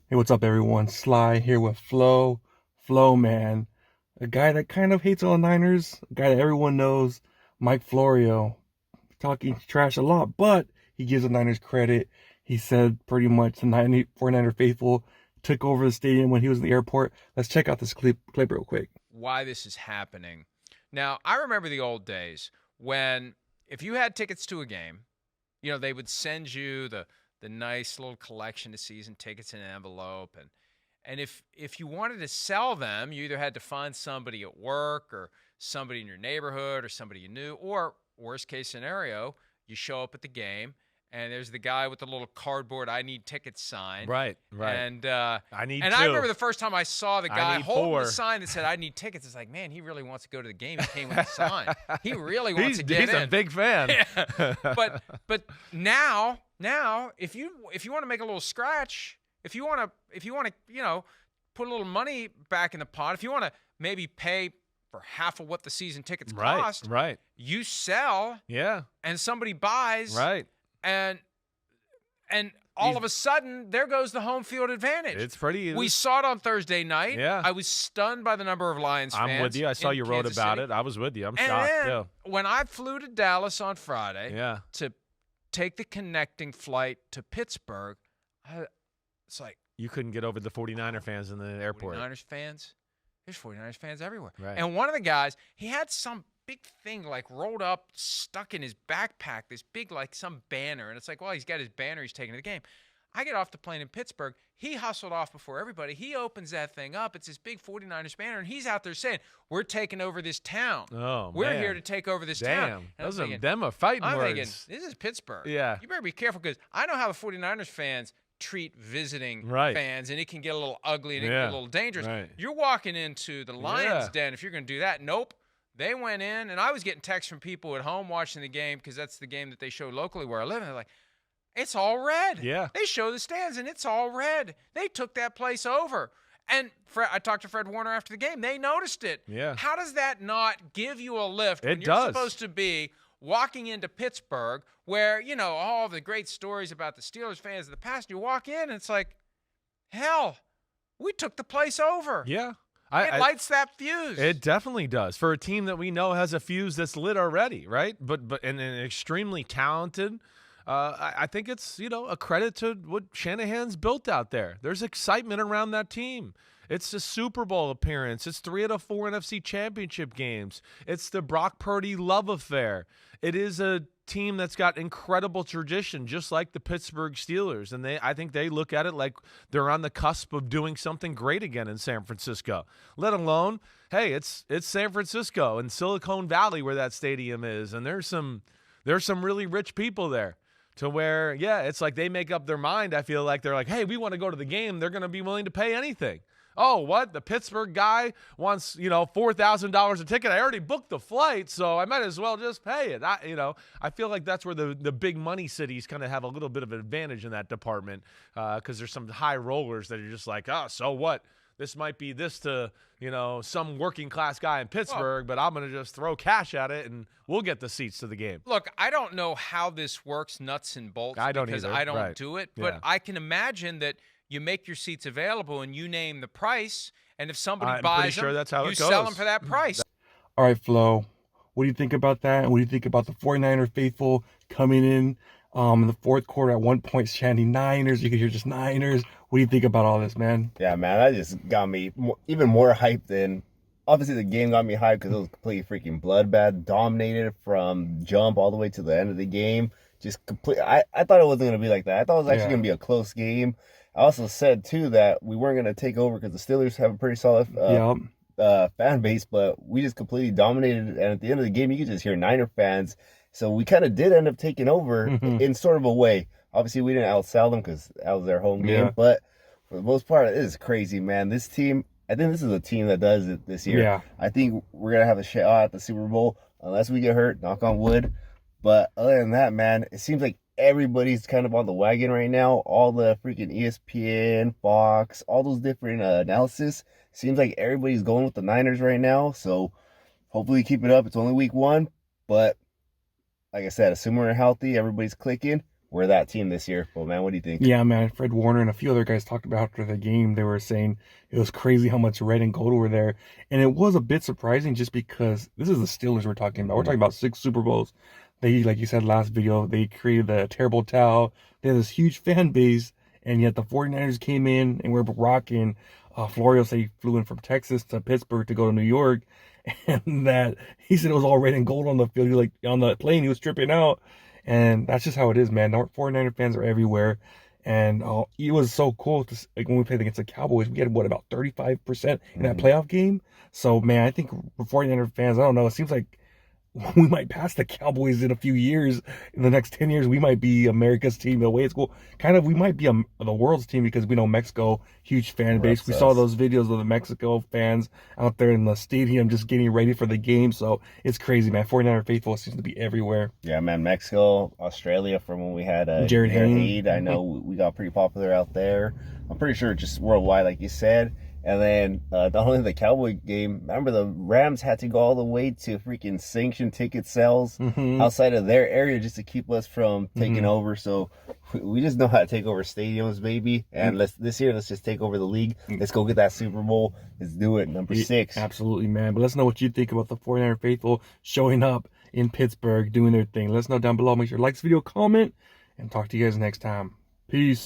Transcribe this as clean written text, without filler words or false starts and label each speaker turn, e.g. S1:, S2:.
S1: Hey, what's up, everyone? Sly here with Flo. Flo, man, a guy that kind of hates on the Niners, a guy that everyone knows, Mike Florio, talking trash a lot, but he gives the Niners credit. He said pretty much the 49er faithful took over the stadium when he was in the airport. Let's check out this clip real quick.
S2: Why this is happening. Now, I remember the old days when if you had tickets to a game, they would send you the nice little collection of season tickets in an envelope and if you wanted to sell them, you either had to find somebody at work or somebody in your neighborhood or somebody you knew, or worst case scenario, you show up at the game and there's the guy with the little cardboard "I need tickets" sign.
S3: Right.
S2: And
S3: I need
S2: and
S3: two.
S2: I remember the first time I saw the guy
S3: need
S2: holding
S3: four.
S2: the sign that said "I need tickets." It's like, man, he really wants to go to the game. He came with the sign. He really wants to get
S3: He's
S2: in.
S3: a big fan.
S2: Yeah. But now if you want to make a little scratch, if you want to put a little money back in the pot, if you want to maybe pay for half of what the season tickets cost,
S3: Right.
S2: you sell,
S3: Yeah.
S2: and somebody buys,
S3: Right.
S2: and all of a sudden, there goes the home field advantage.
S3: It's pretty.
S2: We saw it on Thursday night.
S3: Yeah.
S2: I was stunned by the number of Lions fans.
S3: I'm with you. I saw you wrote
S2: Kansas
S3: about
S2: City.
S3: it. I was with you. I'm
S2: And
S3: shocked.
S2: then,
S3: Yeah.
S2: when I flew to Dallas on Friday
S3: Yeah.
S2: to take the connecting flight to Pittsburgh, it's like
S3: You couldn't get over the 49er fans in the airport.
S2: 49ers fans. There's 49ers fans everywhere.
S3: Right.
S2: And one of the guys, he had some big thing like rolled up, stuck in his backpack, this big like some banner. And it's like, well, he's got his banner he's taking to the game. I get off the plane in Pittsburgh. He hustled off before everybody. He opens that thing up. It's this big 49ers banner, and he's out there saying, we're taking over this town.
S3: Oh,
S2: We're
S3: man.
S2: here to take over this
S3: Damn.
S2: town. And
S3: Those
S2: I'm
S3: are
S2: thinking,
S3: them are fighting
S2: I'm
S3: words.
S2: thinking, this is Pittsburgh.
S3: Yeah.
S2: You better be careful because I know how the 49ers fans treat visiting
S3: Right.
S2: fans, and it can get a little ugly and it can
S3: Yeah.
S2: get a little dangerous.
S3: Right.
S2: You're walking into the Lions
S3: Yeah.
S2: den if you're going to do that. Nope. They went in, and I was getting texts from people at home watching the game because that's the game that they show locally where I live, and they're like, it's all red.
S3: Yeah.
S2: They show the stands, and it's all red. They took that place over. And I talked to Fred Warner after the game. They noticed it.
S3: Yeah.
S2: How does that not give you a lift when
S3: It
S2: you're
S3: does.
S2: supposed to be walking into Pittsburgh where, all the great stories about the Steelers fans of the past, you walk in, and it's like, hell, we took the place over.
S3: Yeah.
S2: It lights that fuse.
S3: It definitely does for a team that we know has a fuse that's lit already, right? But and extremely talented. I think it's a credit to what Shanahan's built out there. There's excitement around that team. It's a Super Bowl appearance. It's 3 out of 4 NFC Championship games. It's the Brock Purdy love affair. It is a team that's got incredible tradition, just like the Pittsburgh Steelers. And I think they look at it like they're on the cusp of doing something great again in San Francisco. Let alone, hey, it's San Francisco and Silicon Valley where that stadium is, and there's some really rich people there. To where, yeah, it's like they make up their mind. I feel like they're like, hey, we want to go to the game. They're going to be willing to pay anything. Oh, what? The Pittsburgh guy wants, $4,000 a ticket. I already booked the flight, so I might as well just pay it. I feel like that's where the big money cities kind of have a little bit of an advantage in that department because there's some high rollers that are just like, oh, so what? This might be this to, some working class guy in Pittsburgh, but I'm going to just throw cash at it and we'll get the seats to the game.
S2: Look, I don't know how this works nuts and bolts
S3: I don't
S2: because
S3: either.
S2: I don't
S3: Right.
S2: do it, but
S3: Yeah.
S2: I can imagine that you make your seats available and you name the price, and if somebody
S3: I'm
S2: buys
S3: pretty sure
S2: them,
S3: that's how
S2: you
S3: it
S2: sell
S3: goes.
S2: them for that price.
S1: All right, Flo, what do you think about that? And what do you think about the 49er faithful coming in the fourth quarter at one point chanting Niners? You could hear just Niners. What do you think about all this, man?
S4: Yeah, man, that just got me even more hyped than. Obviously, the game got me hyped because it was completely freaking bloodbath, dominated from jump all the way to the end of the game. Just complete. I thought it wasn't going to be like that. I thought it was actually going to be a close game. I also said, too, that we weren't going to take over because the Steelers have a pretty solid fan base, but we just completely dominated. And at the end of the game, you could just hear Niner fans. So we kind of did end up taking over in sort of a way. Obviously, we didn't outsell them because that was their home game.
S1: Yeah.
S4: But for the most part, it is crazy, man. This team, I think this is a team that does it this year.
S1: Yeah.
S4: I think we're going to have a shot at the Super Bowl unless we get hurt, knock on wood. But other than that, man, it seems like everybody's kind of on the wagon right now. All the freaking ESPN, Fox, all those different analysis. Seems like everybody's going with the Niners right now. So hopefully keep it up. It's only week 1. But like I said, assuming we're healthy, everybody's clicking. we're that team this year. But man, what do you think?
S1: Yeah, man. Fred Warner and a few other guys talked about after the game. They were saying it was crazy how much red and gold were there. And it was a bit surprising just because this is the Steelers we're talking about. We're talking about 6 Super Bowls. They, like you said last video, they created the terrible towel. They had this huge fan base, and yet the 49ers came in and were rocking. Florio said he flew in from Texas to Pittsburgh to go to New York, and that he said it was all red and gold on the field. He, like on the plane, he was tripping out. And that's just how it is, man. The 49er fans are everywhere. And it was so cool to, like, when we played against the Cowboys, we had, what, about 35% in that playoff game? So, man, I think for 49er fans, I don't know, it seems like we might pass the Cowboys in a few years. In the next 10 years, we might be America's team. The way it's cool, kind of, we might be the world's team because we know Mexico, huge fan base. We saw those videos of the Mexico fans out there in the stadium just getting ready for the game. So it's crazy, man. 49er faithful seems to be everywhere.
S4: Yeah, man. Mexico, Australia, from when we had
S1: Jared
S4: Hayde. I know we got pretty popular out there. I'm pretty sure just worldwide, like you said. And then not only the Cowboy game, remember the Rams had to go all the way to freaking sanction ticket sales outside of their area just to keep us from taking over. So we just know how to take over stadiums, baby. And this year, let's just take over the league. Let's go get that Super Bowl. Let's do it. Number 6.
S1: Absolutely, man. But let's know what you think about the 49er faithful showing up in Pittsburgh, doing their thing. Let us know down below. Make sure to like this video, comment, and talk to you guys next time. Peace.